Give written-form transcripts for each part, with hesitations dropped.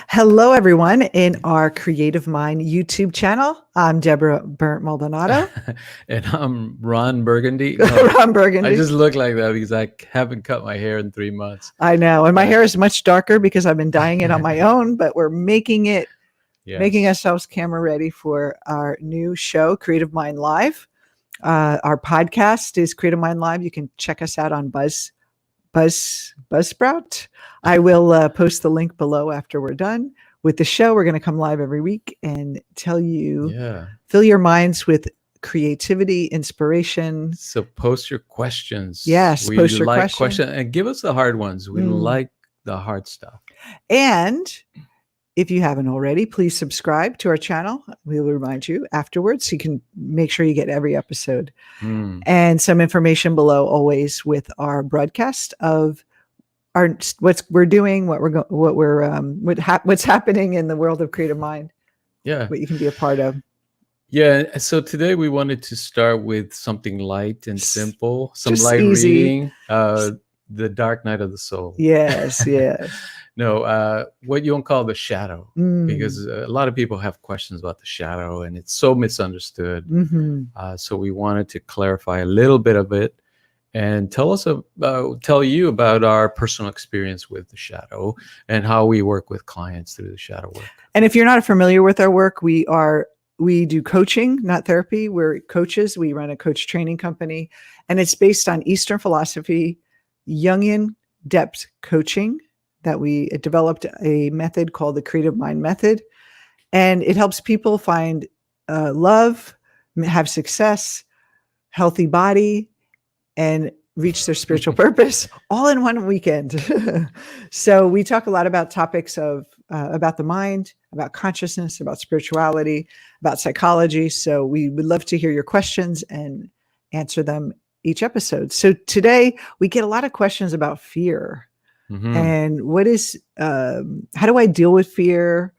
Hello, everyone, in our Creative Mind YouTube channel. I'm Deborah berndt-maldonado. And I'm Ron Burgundy. Ron Burgundy. I just look like that because I haven't cut my hair in 3 months. I know. And my hair is much darker because I've been dyeing it on my own, but we're making ourselves camera ready for our new show, Creative Mind Live. Our podcast is Creative Mind Live. You can check us out on Buzzsprout. I will post the link below after we're done with the show. We're going to come live every week and tell you, fill your minds with creativity, inspiration. So post your questions. Yes, we post your like questions. And give us the hard ones. We like the hard stuff. And if you haven't already, please subscribe to our channel. We will remind you afterwards, so you can make sure you get every episode. And some information below, always with our broadcast of what's we're doing, what's happening in the world of Creative Mind. Yeah, what you can be a part of. Yeah. So today we wanted to start with something light and simple, some light easy reading. The Dark Night of the Soul. Yes, yes. No, what you won't call the shadow, because a lot of people have questions about the shadow, and it's so misunderstood. So we wanted to clarify a little bit of it, and tell you about our personal experience with the shadow and how we work with clients through the shadow work. And if you're not familiar with our work, we do coaching, not therapy. We're coaches. We run a coach training company, and it's based on Eastern philosophy, Jungian depth coaching, that we developed a method called the Creative Mind Method. And it helps people find love, have success, healthy body, and reach their spiritual purpose all in one weekend. So we talk a lot about topics of about the mind, about consciousness, about spirituality, about psychology. So we would love to hear your questions and answer them each episode. So today we get a lot of questions about fear. And what is, how do I deal with fear?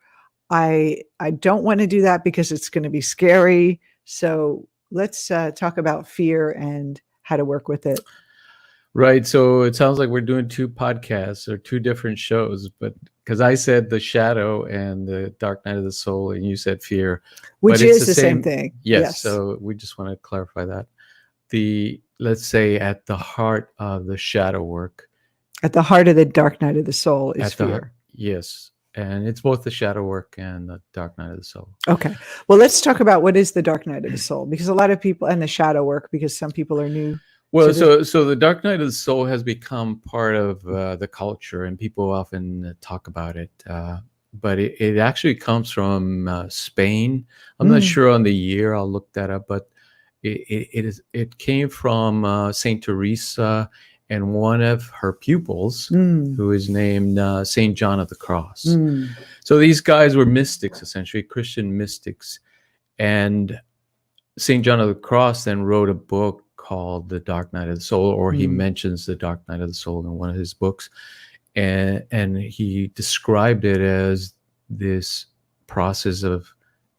I don't want to do that because it's going to be scary. So let's talk about fear and how to work with it. Right. So it sounds like we're doing two podcasts or two different shows, but because I said the shadow and the Dark Night of the Soul, and you said fear, which is the same thing. Yes. So we just want to clarify that. Let's say at the heart of the shadow work, at the heart of the Dark Night of the Soul is fear. Yes. And it's both the shadow work and the Dark Night of the Soul. Okay. Well, let's talk about what is the Dark Night of the Soul, because a lot of people, and the shadow work, because some people are new. Well, so the Dark Night of the Soul has become part of the culture, and people often talk about it. But it actually comes from Spain. I'm not sure on the year. I'll look that up. But it came from Saint Teresa and one of her pupils, who is named Saint John of the Cross. So these guys were mystics, essentially Christian mystics. And Saint John of the Cross then wrote a book called The Dark Night of the Soul, or he mentions the Dark Night of the Soul in one of his books. And he described it as this process of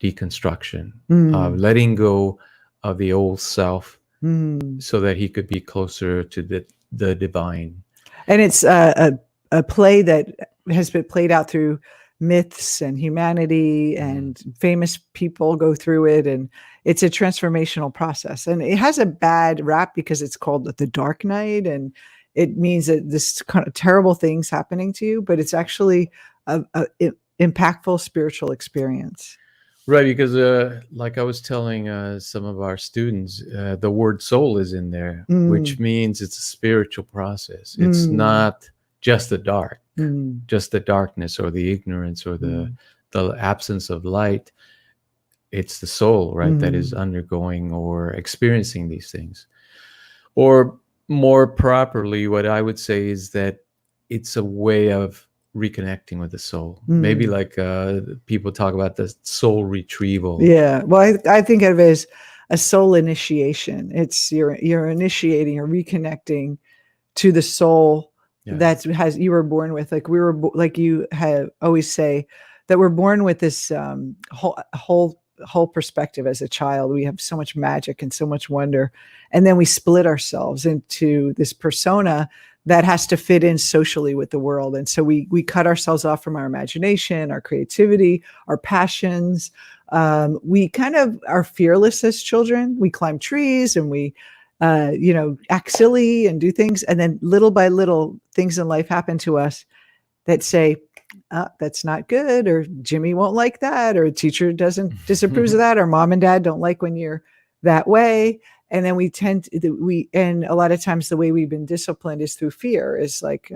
deconstruction, of letting go of the old self so that he could be closer to the divine. And it's a play that has been played out through myths and humanity, and famous people go through it, and it's a transformational process. And it has a bad rap because it's called the Dark Night, and it means that this kind of terrible things happening to you, but it's actually a impactful spiritual experience. Right, because like I was telling some of our students, the word soul is in there, which means it's a spiritual process. It's not just the dark, just the darkness or the ignorance or the absence of light. It's the soul, right, that is undergoing or experiencing these things. Or more properly, what I would say is that it's a way of reconnecting with the soul. Maybe like people talk about the soul retrieval. Yeah, well, I think of it as a soul initiation. It's you're initiating or reconnecting to the soul that you were born with. Like we were, like you have always say, that we're born with this whole perspective as a child. We have so much magic and so much wonder, and then we split ourselves into this persona that has to fit in socially with the world. And so we cut ourselves off from our imagination, our creativity, our passions. We kind of are fearless as children. We climb trees and we, act silly and do things. And then little by little, things in life happen to us that say, that's not good, or Jimmy won't like that, or teacher disapproves of that, or mom and dad don't like when you're that way. And then and a lot of times the way we've been disciplined is through fear, is like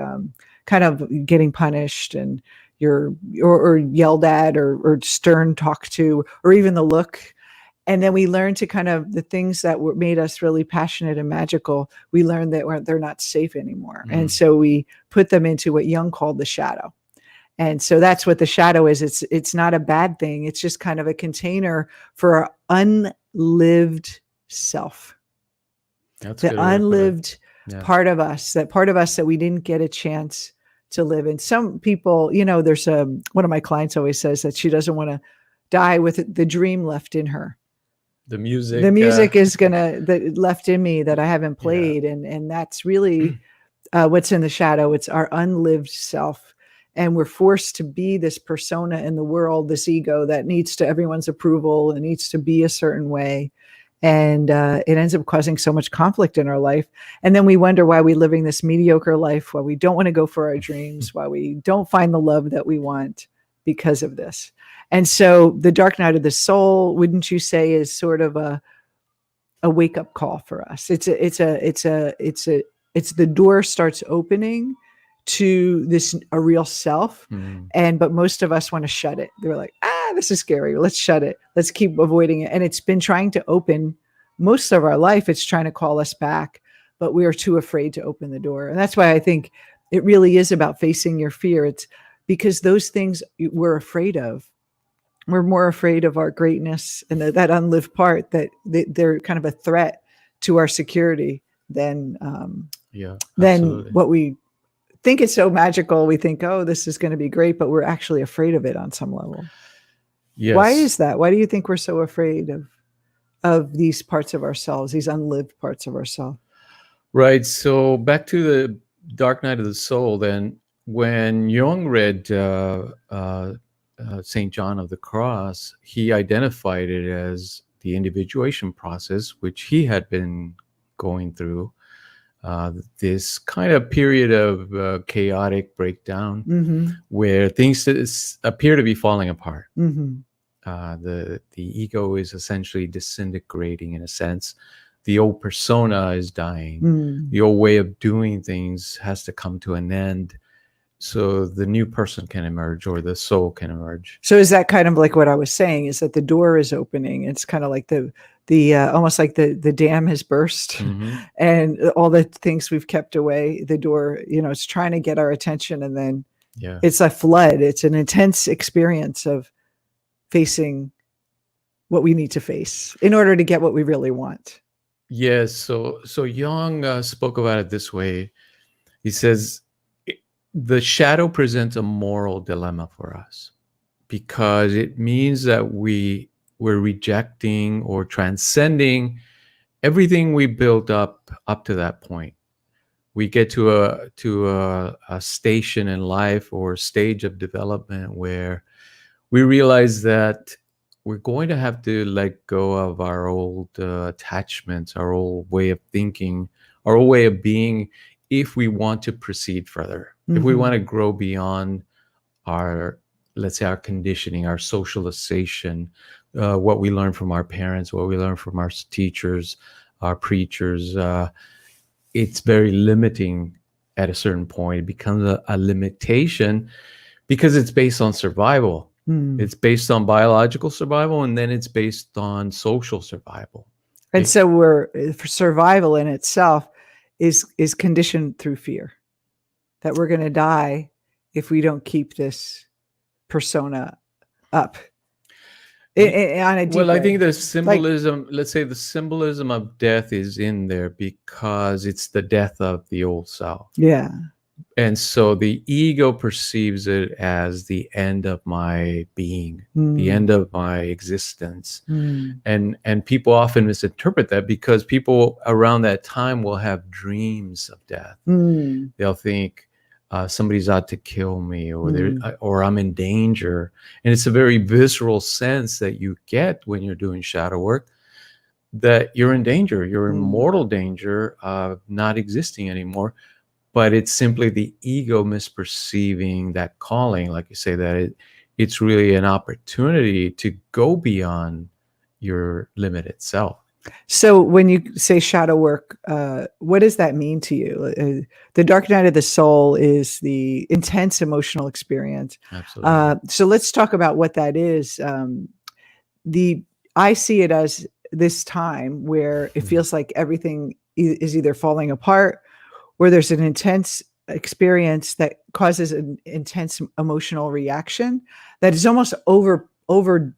kind of getting punished, and or yelled at, or stern talked to, or even the look. And then we learn to kind of, the things that made us really passionate and magical, we learn that they're not safe anymore. Mm. And so we put them into what Jung called the shadow. And so that's what the shadow is. It's not a bad thing. It's just kind of a container for our unlived self. That's the unlived part of us, that we didn't get a chance to live. And some people, there's one of my clients always says that she doesn't want to die with the dream left in her. The music is left in me that I haven't played. And that's really what's in the shadow. It's our unlived self. And we're forced to be this persona in the world, this ego that needs everyone's approval and needs to be a certain way. And it ends up causing so much conflict in our life. And then we wonder why we're living this mediocre life, why we don't want to go for our dreams, why we don't find the love that we want because of this. And so the dark night of the soul, wouldn't you say, is sort of a wake up call for us? It's the door starts opening to a real self. But most of us want to shut it. They're like, this is scary. Let's shut it. Let's keep avoiding it. And it's been trying to open most of our life. It's trying to call us back, but we are too afraid to open the door. And that's why I think it really is about facing your fear. It's because those things we're afraid of, we're more afraid of our greatness and that unlived part, that they're kind of a threat to our security than what we think. It's so magical. We think, this is going to be great, but we're actually afraid of it on some level. Yes. Why is that? Why do you think we're so afraid of these parts of ourselves, these unlived parts of ourselves? Right. So back to the dark night of the soul, then, when Jung read St. John of the Cross, he identified it as the individuation process, which he had been going through. This kind of period of chaotic breakdown, where things appear to be falling apart. The ego is essentially disintegrating in a sense. The old persona is dying. The old way of doing things has to come to an end, so the new person can emerge, or the soul can emerge. So is that kind of like what I was saying, is that the door is opening? It's kind of like the almost like the dam has burst, and all the things we've kept away, the door, it's trying to get our attention. And then it's a flood. It's an intense experience of facing what we need to face in order to get what we really want. Yes. So Jung spoke about it this way. He says, the shadow presents a moral dilemma for us, because it means that we're rejecting or transcending everything we built up to that point. We get to a station in life, or stage of development, where we realize that we're going to have to let go of our old attachments, our old way of thinking, our old way of being, if we want to proceed further, if we want to grow beyond our, let's say, our conditioning, our socialization, what we learn from our parents, what we learn from our teachers, our preachers. It's very limiting at a certain point. It becomes a limitation, because it's based on survival. It's based on biological survival, and then it's based on social survival. And so for survival in itself is conditioned through fear, that we're going to die if we don't keep this persona up. On a deep I way. think the symbolism, let's say the symbolism of death is in there, because it's the death of the old self. Yeah. And so the ego perceives it as the end of my being, the Mm, end of my existence. mm, And people often misinterpret that because people around that time will have dreams of death. mm, They'll think somebody's out to kill me, mm, or I'm in danger. And it's a very visceral sense that you get when you're doing shadow work, that you're in danger, you're in mm. mortal danger of not existing anymore. But it's simply the ego misperceiving that calling, like you say, that it's really an opportunity to go beyond your limited self. So when you say shadow work, what does that mean to you? The dark night of the soul is the intense emotional experience. Absolutely. So let's talk about what that is. The I see it as this time where it Mm, feels like everything is either falling apart, or there's an intense experience that causes an intense emotional reaction that is almost overdrawn.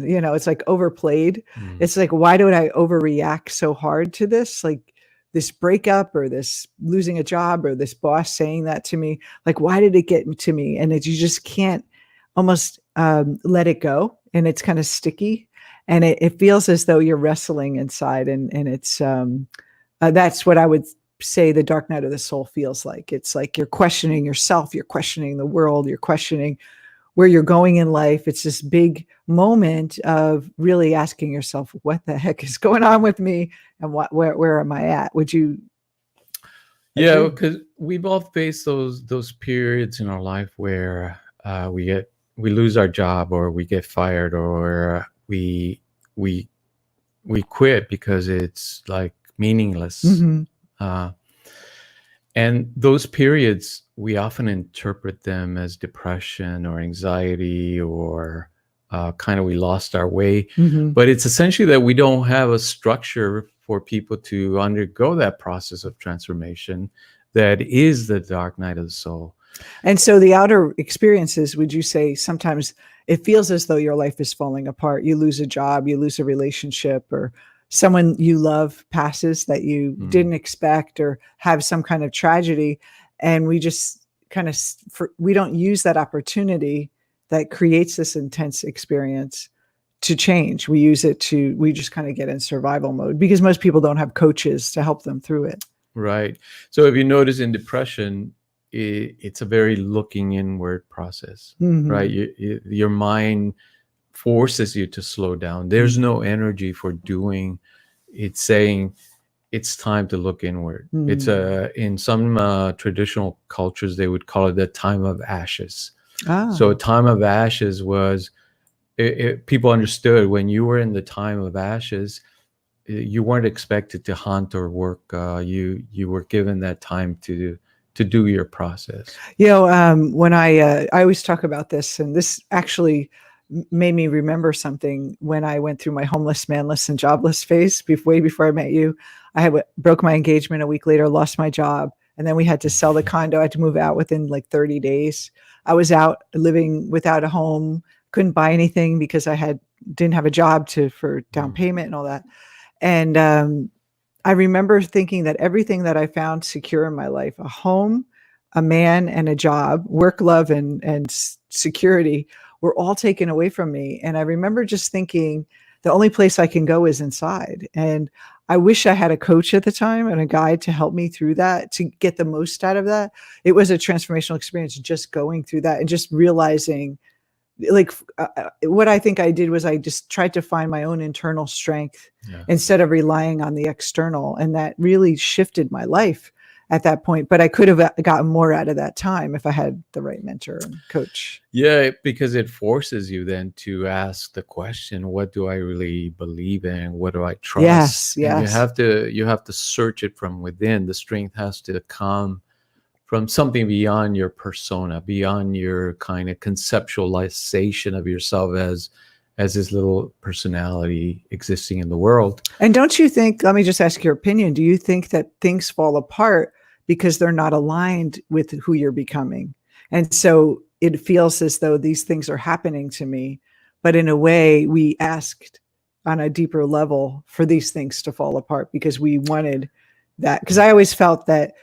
It's like overplayed. mm, It's like, why do I overreact so hard to this? Like this breakup or this losing a job or this boss saying that to me. Like, why did it get to me? And you just can't almost let it go. And it's kind of sticky. And it feels as though you're wrestling inside. And it's that's what I would say the dark night of the soul feels like. It's like you're questioning yourself, you're questioning the world, you're questioning where you're going in life. It's this big moment of really asking yourself, what the heck is going on with me? And where am I at? Would you yeah, agree? because we both face those periods in our life where we lose our job, or we get fired, or we we quit because it's like meaningless. Hmm. Uh, And those periods, we often interpret them as depression or anxiety, or kind of we lost our way. Hmm. But it's essentially that we don't have a structure for people to undergo that process of transformation that is the dark night of the soul. And so the outer experiences, would you say sometimes it feels as though your life is falling apart? You lose a job, you lose a relationship, or someone you love passes that you Mm, didn't expect, or have some kind of tragedy. And we just we don't use that opportunity that creates this intense experience to change. We just kind of get in survival mode because most people don't have coaches to help them through it. right. So if you notice in depression, it's a very looking inward process, right? Hmm. Your mind forces you to slow down. There's no energy for doing. It's saying it's time to look inward. It's Mm. in some traditional cultures they would call it the time of ashes. So a Ah. time of ashes was people understood when you were in the time of ashes, you weren't expected to hunt or work. You were given that time to do your process. When I always talk about this, and this actually made me remember something when I went through my homeless, manless, and jobless phase way before I met you. I broke my engagement a week later, lost my job, and then we had to sell the condo. I had to move out within like 30 days. I was out living without a home, couldn't buy anything because didn't have a job for down Mm, payment and all that. And I remember thinking that everything that I found secure in my life, a home, a man, and a job, work, love, and security, were all taken away from me. And I remember just thinking, the only place I can go is inside. And I wish I had a coach at the time and a guide to help me through that, to get the most out of that. It was a transformational experience just going through that and just realizing, like, what I think I did was I just tried to find my own internal strength yeah. instead of relying on the external, and that really shifted my life at that point. But I could have gotten more out of that time if I had the right mentor and coach. Yeah, because it forces you then to ask the question, what do I really believe in? What do I Yes, trust? And yes. you have to search it from within. The strength has to come from something beyond your persona, beyond your kind of conceptualization of yourself as this little personality existing in the world. And don't you think, let me just ask your opinion, do you think that things fall apart because they're not aligned with who you're becoming? And so it feels as though these things are happening to me, but in a way we asked on a deeper level for these things to fall apart because we wanted that. Because I always felt that,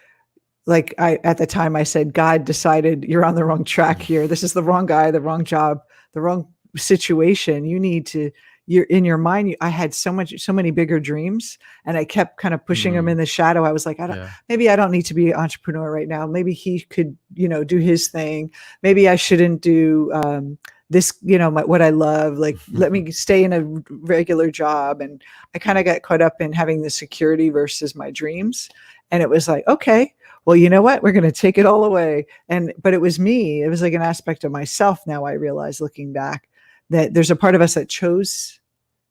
like at the time I said, God decided you're on the wrong track here. This is the wrong guy, the wrong job, the wrong situation. You're in your mind. I had so many bigger dreams, and I kept kind of pushing them in the shadow. I was like, Yeah. maybe I don't need to be an entrepreneur right now. Maybe he could, do his thing. Maybe I shouldn't do this, what I love. Like, let me stay in a regular job. And I kind of got caught up in having the security versus my dreams. And it was like, okay, well, you know what? We're going to take it all away. But it was me. It was like an aspect of myself. Now I realize, looking back, that there's a part of us that chose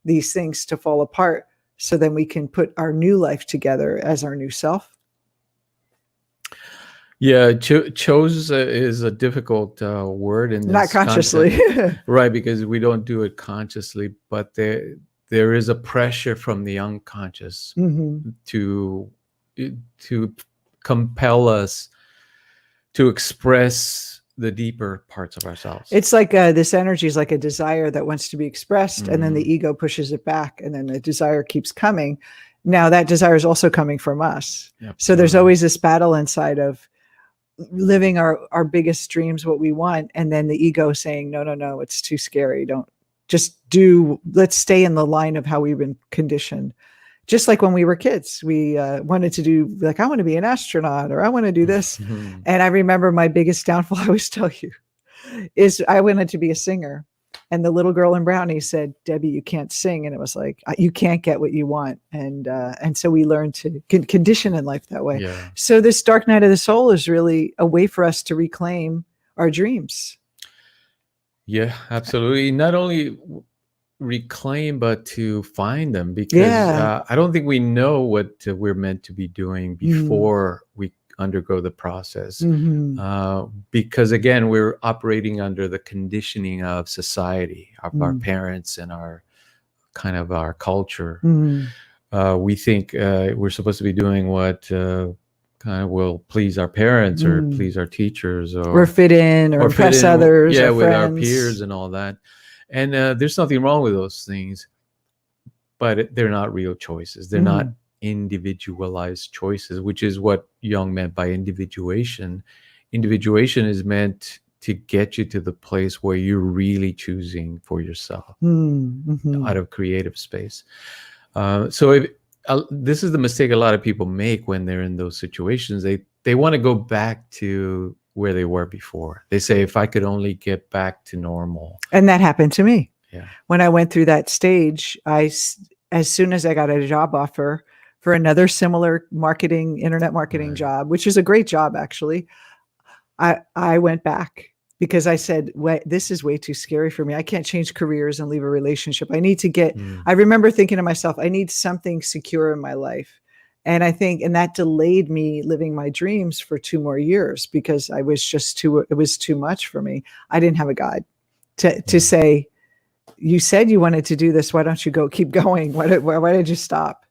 these things to fall apart, so then we can put our new life together as our new self. Yeah, Choza is a difficult word in this Not consciously. right? Because we don't do it consciously, but there is a pressure from the unconscious to compel us to express the deeper parts of ourselves. It's like this energy is like a desire that wants to be expressed, and then the ego pushes it back, and then the desire keeps coming. Now that desire is also coming from us. Yep. So there's always this battle inside of living our biggest dreams, what we want, and then the ego saying, no, it's too scary. Don't let's stay in the line of how we've been conditioned. Just like when we were kids, we wanted to do, like, I want to be an astronaut, or I want to do this. And I remember my biggest downfall, I always tell you, is I wanted to be a singer. And the little girl in Brownie said, Debbie, you can't sing. And it was like, you can't get what you want. And so we learned to condition in life that way. Yeah. So this dark night of the soul is really a way for us to reclaim our dreams. Yeah, absolutely. Not only reclaim, but to find them, because I don't think we know what we're meant to be doing before we undergo the process. Because again, we're operating under the conditioning of society, of our parents and our culture. We think we're supposed to be doing what kind of will please our parents or please our teachers, or fit in, or impress others, yeah, or with friends. our peers and all that. And there's nothing wrong with those things, but they're not real choices. They're not individualized choices, which is what Jung meant by individuation. Individuation is meant to get you to the place where you're really choosing for yourself out of creative space. So this is the mistake a lot of people make when they're in those situations. They want to go back to where they were before. They say, if I could only get back to normal. And that happened to me. Yeah. When I went through that stage, as soon as I got a job offer for another similar internet marketing job, which is a great job, actually, I went back, because I said, this is way too scary for me. I can't change careers and leave a relationship. I need to I remember thinking to myself, I need something secure in my life. And I think, and that delayed me living my dreams for 2 more years, because it was too much for me. I didn't have a guide to say, you said you wanted to do this. Why don't you keep going? Why did you stop?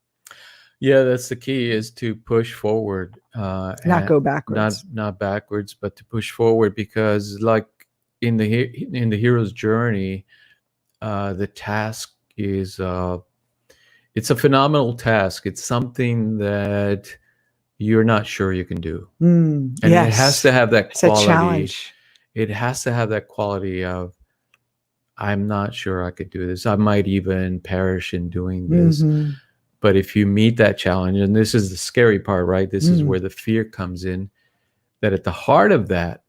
Yeah, that's the key, is to push forward. Not go backwards. Not backwards, but to push forward, because like in the hero's journey, the task is, it's a phenomenal task. It's something that you're not sure you can do. And it has to have that quality. It's a challenge. It has to have that quality of, I'm not sure I could do this. I might even perish in doing this. But if you meet that challenge, and this is the scary part, right? This is where the fear comes in, that at the heart of that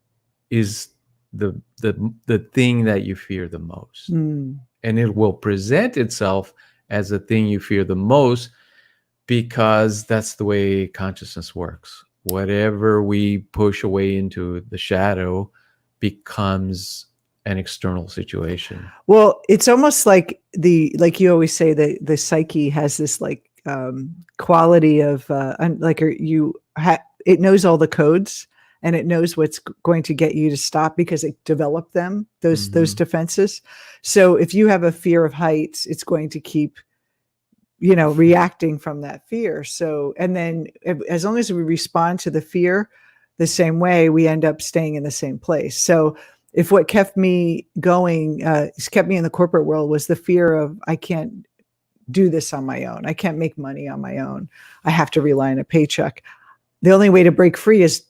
is the thing that you fear the most. And it will present itself as the thing you fear the most, because that's the way consciousness works. Whatever we push away into the shadow becomes an external situation. Well, it's almost like like you always say, the psyche has this quality of it knows all the codes, and it knows what's going to get you to stop, because it developed them, those defenses. So if you have a fear of heights, it's going to keep reacting from that fear. So, and then as long as we respond to the fear the same way, we end up staying in the same place. So if what kept me going, kept me in the corporate world, was the fear of, I can't do this on my own. I can't make money on my own. I have to rely on a paycheck. The only way to break free is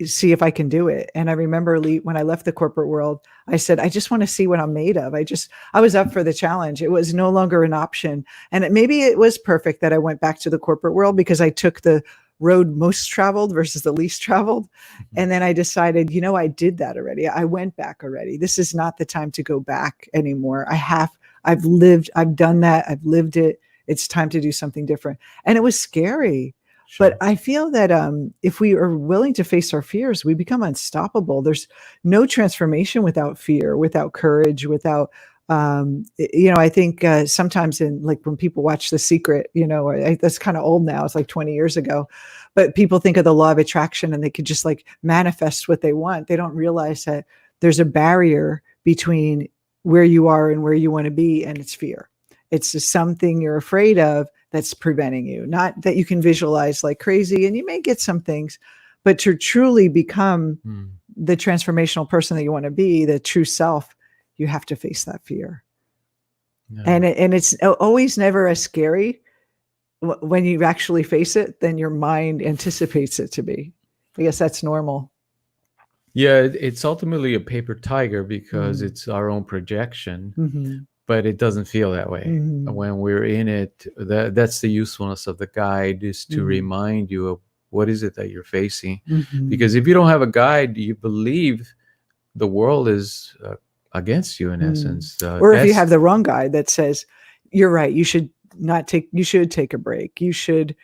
see if I can do it. And I remember when I left the corporate world, I said, I just want to see what I'm made of. I was up for the challenge. It was no longer an option. And maybe it was perfect that I went back to the corporate world, because I took the road most traveled versus the least traveled. And then I decided, I did that already. I went back already. This is not the time to go back anymore. I've done that. I've lived it. It's time to do something different. And it was scary. Sure. But I feel that if we are willing to face our fears, we become unstoppable. There's no transformation without fear, without courage, without, I think sometimes when people watch The Secret, that's kind of old now. It's like 20 years ago. But people think of the law of attraction and they could just like manifest what they want. They don't realize that there's a barrier between where you are and where you want to be, and it's fear. It's just something you're afraid of that's preventing you. Not that you can visualize like crazy, and you may get some things, but to truly become the transformational person that you want to be, the true self, you have to face that fear. Yeah. And it's always never as scary when you actually face it than your mind anticipates it to be. I guess that's normal. Yeah, it's ultimately a paper tiger because it's our own projection. But it doesn't feel that way. When we're in it, that's the usefulness of the guide, is to remind you of what is it that you're facing. Because if you don't have a guide, you believe the world is against you in essence. Or if you have the wrong guide that says, you're right, you should take a break. You should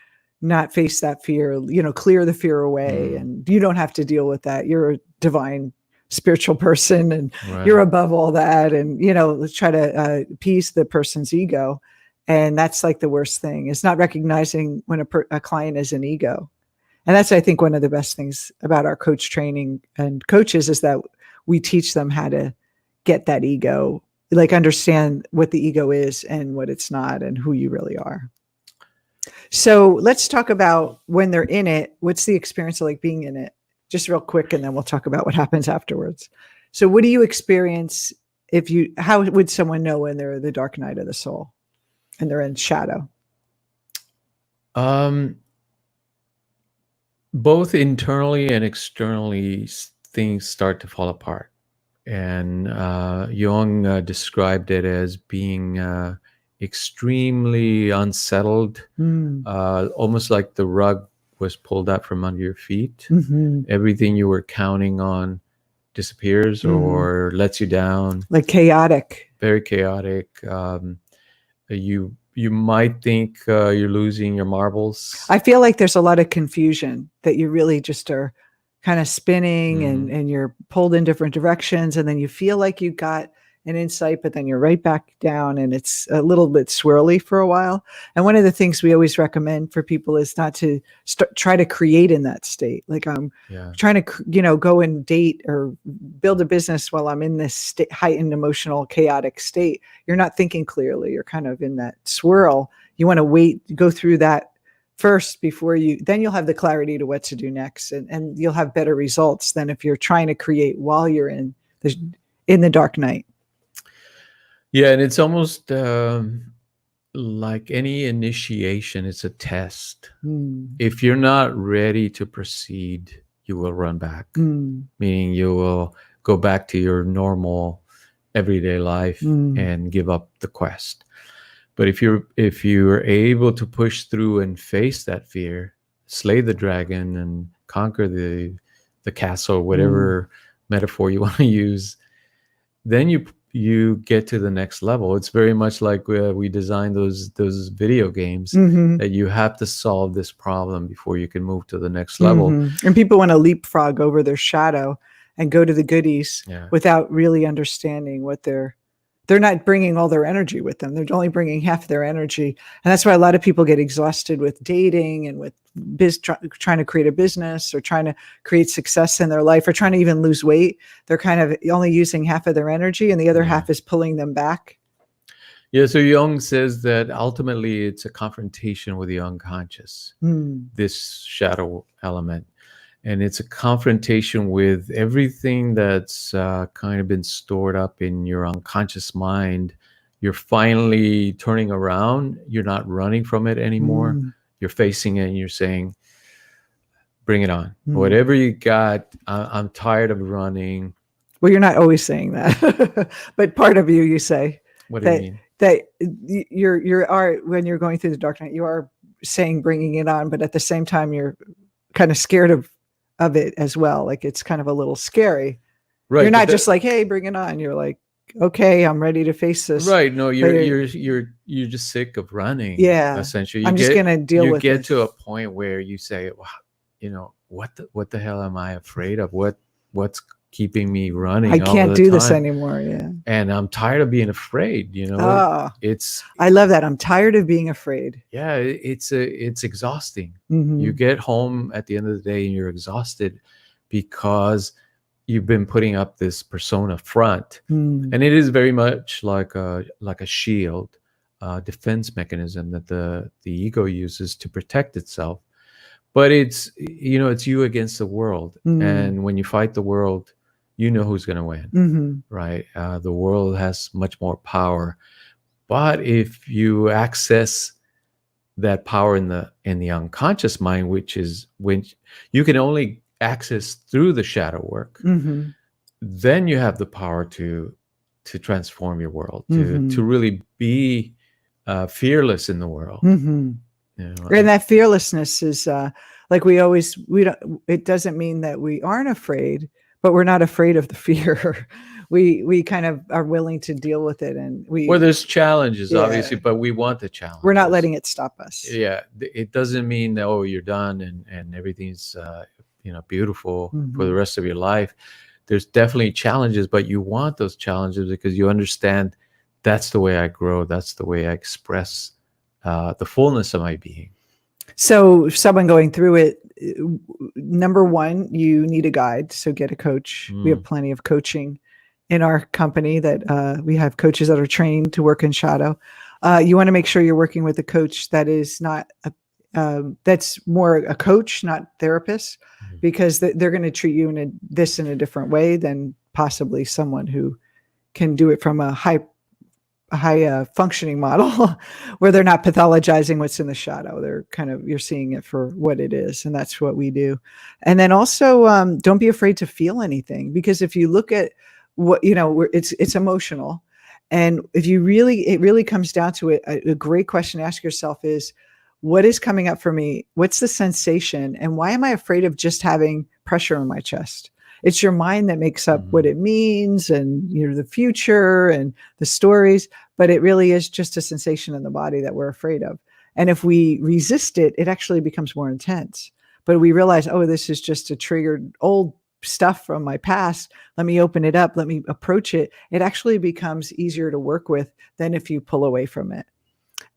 not face that fear, clear the fear away. And you don't have to deal with that. You're a divine spiritual person, and you're above all that, and let's try to appease the person's ego. And that's like the worst thing, is not recognizing when a client is an ego. And that's, I think, one of the best things about our coach training and coaches, is that we teach them how to get that ego, like understand what the ego is and what it's not, and who you really are. So let's talk about when they're in it. What's the experience like being in it? Just real quick, and then we'll talk about what happens afterwards. So what do you experience how would someone know when they're the dark night of the soul and they're in shadow? Both internally and externally, things start to fall apart. And Jung described it as being extremely unsettled, almost like the rug was pulled out from under your feet. Everything you were counting on disappears or lets you down. Like chaotic. Very chaotic. You might think you're losing your marbles. I feel like there's a lot of confusion, that you really just are kind of spinning and you're pulled in different directions, and then you feel like you got an insight, but then you're right back down, and it's a little bit swirly for a while. And one of the things we always recommend for people is not to try to create in that state. Like I'm trying to, go and date or build a business while I'm in this heightened emotional, chaotic state. You're not thinking clearly. You're kind of in that swirl. You want to wait, go through that first before then you'll have the clarity to what to do next, and you'll have better results than if you're trying to create while you're in the dark night. Yeah, and it's almost like any initiation, it's a test. If you're not ready to proceed, you will run back, meaning you will go back to your normal everyday life and give up the quest. But if you're able to push through and face that fear, slay the dragon and conquer the castle, whatever metaphor you want to use, then you get to the next level. It's very much like we designed those video games, that you have to solve this problem before you can move to the next level. And people want to leapfrog over their shadow and go to the goodies without really understanding what they're not bringing all their energy with them. They're only bringing half their energy. And that's why a lot of people get exhausted with dating and with trying to create a business or trying to create success in their life or trying to even lose weight. They're kind of only using half of their energy, and the other half is pulling them back. Yeah, so Jung says that ultimately it's a confrontation with the unconscious, this shadow element. And it's a confrontation with everything that's kind of been stored up in your unconscious mind. You're finally turning around. You're not running from it anymore. You're facing it and you're saying, bring it on. Mm. Whatever you got, I'm tired of running. Well, you're not always saying that, but part of you say What do you that mean? that you are, when you're going through the dark night, you are saying bringing it on, but at the same time you're kind of scared of it as well. Like it's kind of a little scary. Right. You're not just like, hey, bring it on. You're like, okay, I'm ready to face this. Right. No, you're just sick of running. Yeah. Essentially, I'm just gonna deal with it. You get to a point where you say, wow, you know, what the hell am I afraid of? What's keeping me running? I can't do this time? anymore. Yeah. And I'm tired of being afraid, you know. I love that. I'm tired of being afraid. Yeah, it's exhausting. Mm-hmm. You get home at the end of the day and you're exhausted because you've been putting up this persona front. And it is very much like a shield, defense mechanism that the ego uses to protect itself. But it's, you know, it's you against the world. And when you fight the world, you know who's going to win, right? The world has much more power. But if you access that power in the unconscious mind, which is when you can only access through the shadow work, then you have the power to transform your world, to really be fearless in the world. You know? And that fearlessness is like we don't. It doesn't mean that we aren't afraid, but we're not afraid of the fear. We kind of are willing to deal with it, and well, there's challenges, obviously, but we want the challenge. We're not letting it stop us. Yeah, it doesn't mean that, oh, you're done and everything's you know, beautiful for the rest of your life. There's definitely challenges, but you want those challenges because you understand that's the way I grow. That's the way I express the fullness of my being. So someone going through it, number one, you need a guide. So get a coach. We have plenty of coaching in our company that we have coaches that are trained to work in shadow. You want to make sure you're working with a coach that is not that's more a coach, not therapist, because they're going to treat you in a different way than possibly someone who can do it from a high functioning model where they're not pathologizing what's in the shadow. They're kind of, you're seeing it for what it is. And that's what we do. And then also don't be afraid to feel anything, because if you look at what, you know, it's emotional. And if you really, it really comes down to it. A great question to ask yourself is, what is coming up for me? What's the sensation? And why am I afraid of just having pressure in my chest? It's your mind that makes up what it means, and, you know, the future and the stories, but it really is just a sensation in the body that we're afraid of. And if we resist it, it actually becomes more intense. But we realize, oh, this is just a triggered old stuff from my past. Let me open it up. Let me approach it. It actually becomes easier to work with than if you pull away from it.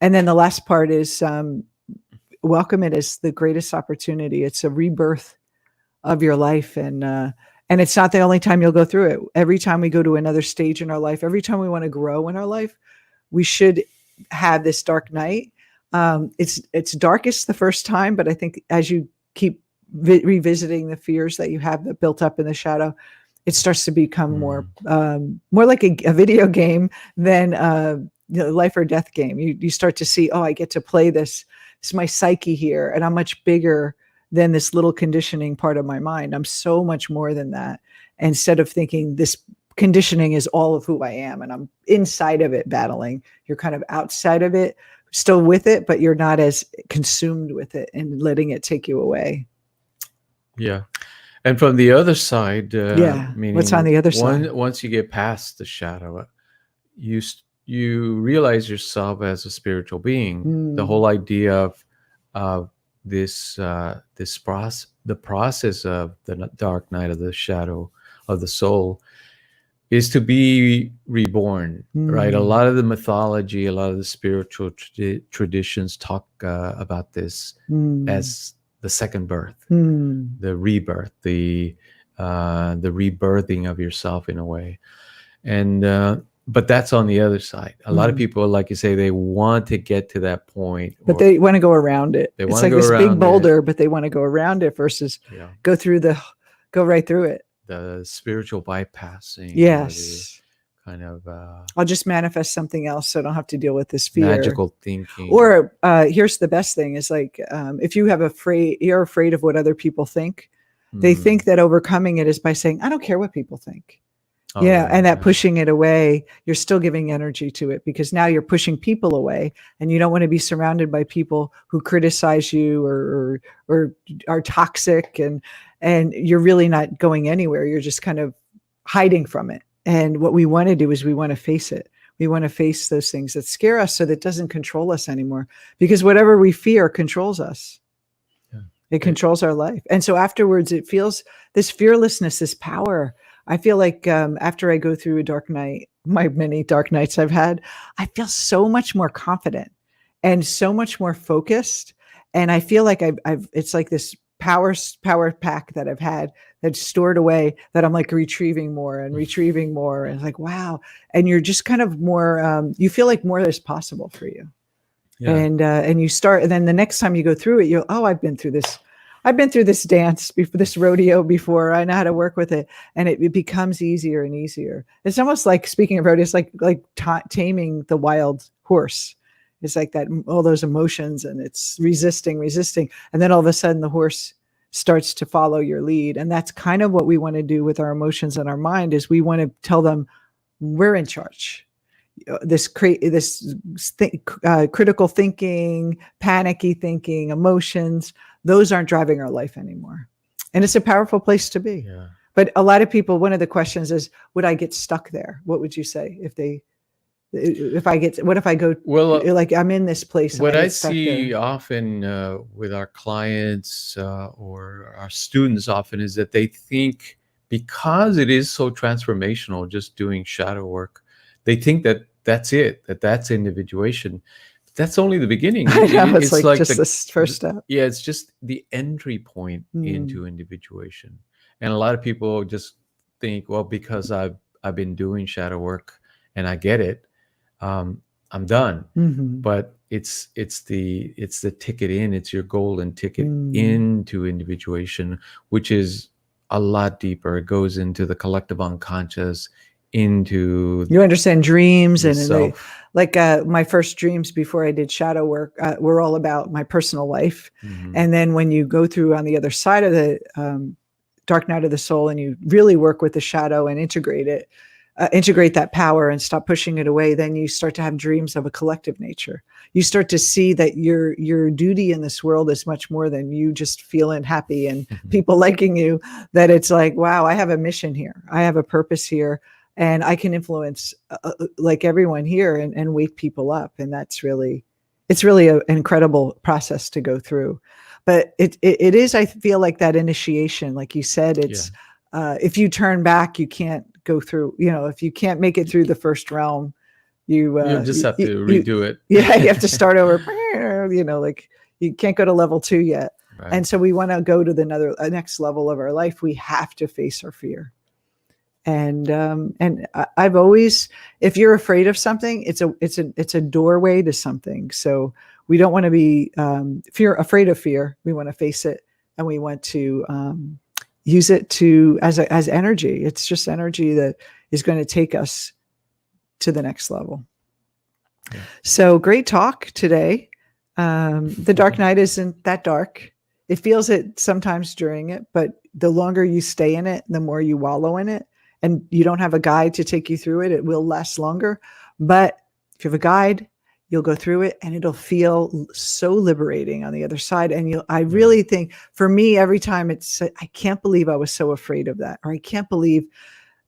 And then the last part is welcome it as the greatest opportunity. It's a rebirth of your life. And it's not the only time you'll go through it. Every time we go to another stage in our life, every time we want to grow in our life, we should have this dark night. It's darkest the first time, but I think as you keep revisiting the fears that you have that built up in the shadow, it starts to become more like a video game than you know, life or death game. You start to see, oh, I get to play this. It's my psyche here, and I'm much bigger than this little conditioning part of my mind. I'm so much more than that. Instead of thinking this conditioning is all of who I am and I'm inside of it battling, you're kind of outside of it, still with it, but you're not as consumed with it and letting it take you away. Yeah. And from the other side, meaning what's on the other side? Once you get past the shadow, you realize yourself as a spiritual being. The whole idea of the process of the dark night of the shadow of the soul is to be reborn, right? A lot of the mythology, a lot of the spiritual traditions talk about this as the second birth, the rebirth, the rebirthing of yourself in a way. And but that's on the other side. A lot of people, like you say, they want to get to that point, but they want to go around it. It's like this big boulder, but they want to go around it versus go right through it. The spiritual bypassing. Yes. kind of I'll just manifest something else so I don't have to deal with this fear. magical thinking. Or here's the best thing is like, if you're afraid of what other people think, they think that overcoming it is by saying, I don't care what people think. Oh, Yeah. right, And that right. pushing it away, you're still giving energy to it because now you're pushing people away and you don't want to be surrounded by people who criticize you or are toxic and you're really not going anywhere. You're just kind of hiding from it. And what we want to do is we want to face it. We want to face those things that scare us so that it doesn't control us anymore because whatever we fear controls us. Yeah. It controls our life. And so afterwards, it feels this fearlessness, this power. I feel like after I go through a dark night, my many dark nights I've had, I feel so much more confident and so much more focused. And I feel like it's like this power pack that I've had that's stored away that I'm like retrieving more and retrieving more. And it's like, wow. And you're just kind of more, you feel like more is possible for you. Yeah. And you start, and then the next time you go through it, I've been through this. I've been through this dance before, this rodeo before. I know how to work with it, and it becomes easier and easier. It's almost like, speaking of rodeo, it's like taming the wild horse. It's like that, all those emotions, and it's resisting, and then all of a sudden the horse starts to follow your lead. And that's kind of what we want to do with our emotions and our mind. Is we want to tell them we're in charge. This critical thinking, panicky thinking, emotions, those aren't driving our life anymore. And it's a powerful place to be. Yeah. But a lot of people, one of the questions is, would I get stuck there? What would you say if I go, Well, like I'm in this place? what I see often with our clients or our students often is that they think, because it is so transformational, just doing shadow work, they think that that's it, that's individuation. That's only the beginning. I know, it's like just the this first step. Yeah, it's just the entry point into individuation. And a lot of people just think, well, because I've been doing shadow work and I get it, I'm done. But it's the ticket in. It's your golden ticket into individuation, which is a lot deeper. It goes into the collective unconscious, into you understand dreams and like my first dreams before I did shadow work were all about my personal life. And then when you go through on the other side of the dark night of the soul and you really work with the shadow and integrate that power and stop pushing it away, then you start to have dreams of a collective nature. You start to see that your duty in this world is much more than you just feeling happy and people liking you, that it's like, wow, I have a mission here. I have a purpose here. And I can influence like everyone here and wake people up. And it's really an incredible process to go through. But it is, I feel like that initiation, like you said, it's if you turn back, you can't go through, if you can't make it through the first realm, you just have to redo it. Yeah, you have to start over, like you can't go to level 2 yet. Right. And so we want to go to the next level of our life. We have to face our fear. And I've always, if you're afraid of something, it's a doorway to something. So we don't want to be afraid of fear. We want to face it, and we want to use it as energy. It's just energy that is going to take us to the next level. Yeah. So great talk today. The dark night isn't that dark. It feels it sometimes during it, but the longer you stay in it, the more you wallow in it. And you don't have a guide to take you through it, it will last longer. But if you have a guide, you'll go through it and it'll feel so liberating on the other side. And I really think, for me, every time I can't believe I was so afraid of that, or I can't believe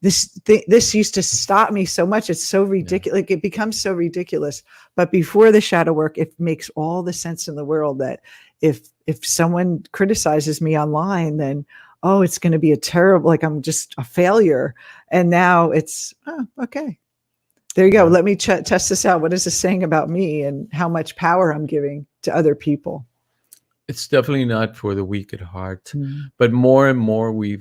this used to stop me so much. It's so ridiculous. Like, it becomes so ridiculous. But before the shadow work, it makes all the sense in the world that if someone criticizes me online, then it's going to be like I'm just a failure. And now it's, okay, there you go. Let me test this out. What is this saying about me and how much power I'm giving to other people? It's definitely not for the weak at heart, but more and more we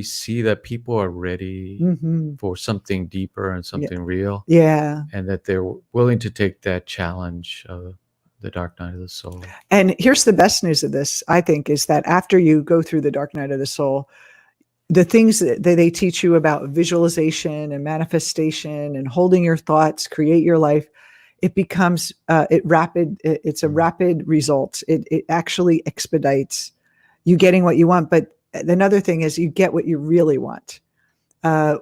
see that people are ready for something deeper and something real. Yeah. And that they're willing to take that challenge of the dark night of the soul. And here's the best news of this, I think, is that after you go through the dark night of the soul, the things that they teach you about visualization and manifestation and holding your thoughts, create your life, it becomes it's a rapid result. It actually expedites you getting what you want. But another thing is you get what you really want.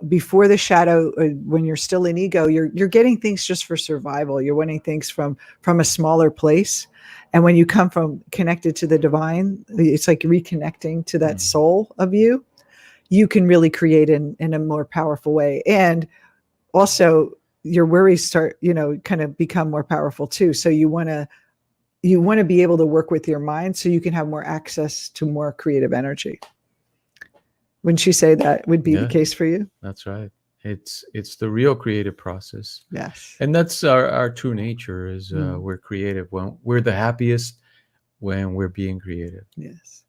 Before the shadow, when you're still in ego, you're getting things just for survival. You're wanting things from a smaller place. And when you come from connected to the divine, it's like reconnecting to that soul of you. You can really create in a more powerful way. And also your worries start, kind of become more powerful too. So you want to be able to work with your mind so you can have more access to more creative energy. Wouldn't you say that would be the case for you? That's right. It's the real creative process. Yes. And that's our true nature is we're creative. When we're the happiest when we're being creative. Yes.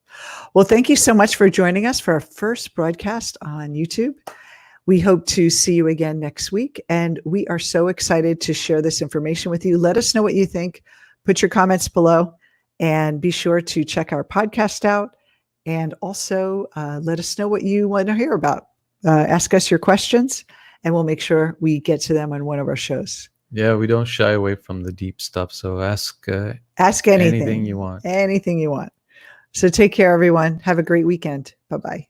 Well, thank you so much for joining us for our first broadcast on YouTube. We hope to see you again next week. And we are so excited to share this information with you. Let us know what you think. Put your comments below and be sure to check our podcast out. And also let us know what you want to hear about. Ask us your questions and we'll make sure we get to them on one of our shows. Yeah, we don't shy away from the deep stuff. So ask anything you want. Anything you want. So take care, everyone. Have a great weekend. Bye-bye.